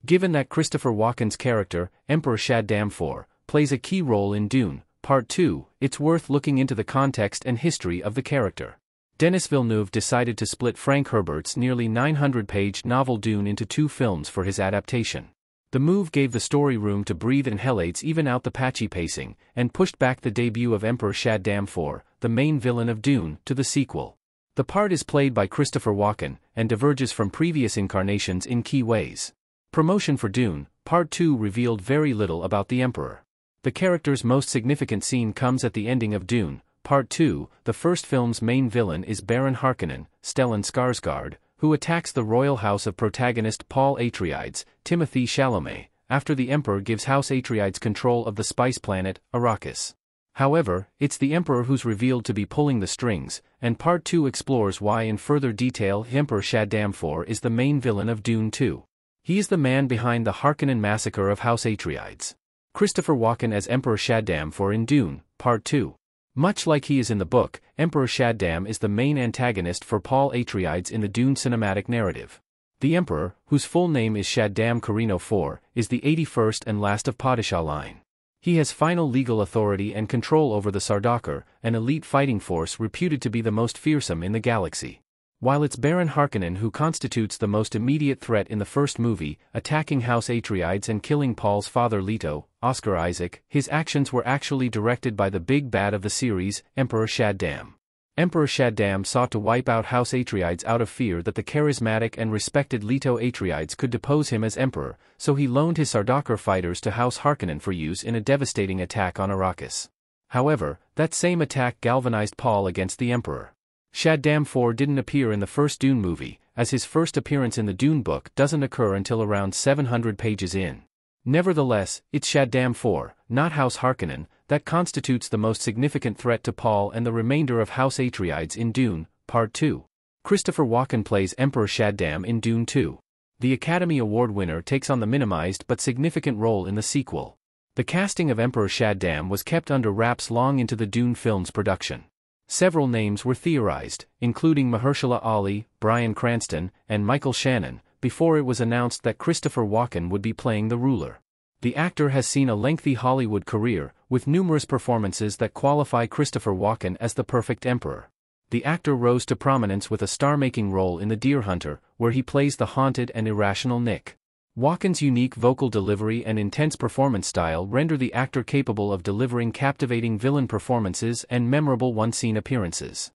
Given that Christopher Walken's character, Emperor Shaddam IV, plays a key role in Dune, Part 2, it's worth looking into the context and history of the character. Denis Villeneuve decided to split Frank Herbert's nearly 900-page novel Dune into 2 films for his adaptation. The move gave the story room to breathe and helps even out the patchy pacing, and pushed back the debut of Emperor Shaddam IV, the main villain of Dune, to the sequel. The part is played by Christopher Walken, and diverges from previous incarnations in key ways. Promotion for Dune, Part 2 revealed very little about the Emperor. The character's most significant scene comes at the ending of Dune, Part 2. The first film's main villain is Baron Harkonnen, Stellan Skarsgård, who attacks the royal house of protagonist Paul Atreides, Timothée Chalamet, after the Emperor gives House Atreides control of the spice planet, Arrakis. However, it's the Emperor who's revealed to be pulling the strings, and Part 2 explores why in further detail Emperor Shaddam IV is the main villain of Dune 2. He is the man behind the Harkonnen massacre of House Atreides. Christopher Walken as Emperor Shaddam IV in Dune, Part 2. Much like he is in the book, Emperor Shaddam is the main antagonist for Paul Atreides in the Dune cinematic narrative. The Emperor, whose full name is Shaddam Corrino IV, is the 81st and last of Padishah line. He has final legal authority and control over the Sardaukar, an elite fighting force reputed to be the most fearsome in the galaxy. While it's Baron Harkonnen who constitutes the most immediate threat in the first movie, attacking House Atreides and killing Paul's father Leto, Oscar Isaac, his actions were actually directed by the big bad of the series, Emperor Shaddam. Emperor Shaddam sought to wipe out House Atreides out of fear that the charismatic and respected Leto Atreides could depose him as emperor, so he loaned his Sardaukar fighters to House Harkonnen for use in a devastating attack on Arrakis. However, that same attack galvanized Paul against the emperor. Shaddam IV didn't appear in the first Dune movie, as his first appearance in the Dune book doesn't occur until around 700 pages in. Nevertheless, it's Shaddam IV, not House Harkonnen, that constitutes the most significant threat to Paul and the remainder of House Atreides in Dune, Part 2. Christopher Walken plays Emperor Shaddam in Dune 2. The Academy Award winner takes on the minimized but significant role in the sequel. The casting of Emperor Shaddam was kept under wraps long into the Dune film's production. Several names were theorized, including Mahershala Ali, Bryan Cranston, and Michael Shannon, before it was announced that Christopher Walken would be playing the ruler. The actor has seen a lengthy Hollywood career, with numerous performances that qualify Christopher Walken as the perfect emperor. The actor rose to prominence with a star-making role in The Deer Hunter, where he plays the haunted and irrational Nick. Walken's unique vocal delivery and intense performance style render the actor capable of delivering captivating villain performances and memorable one-scene appearances.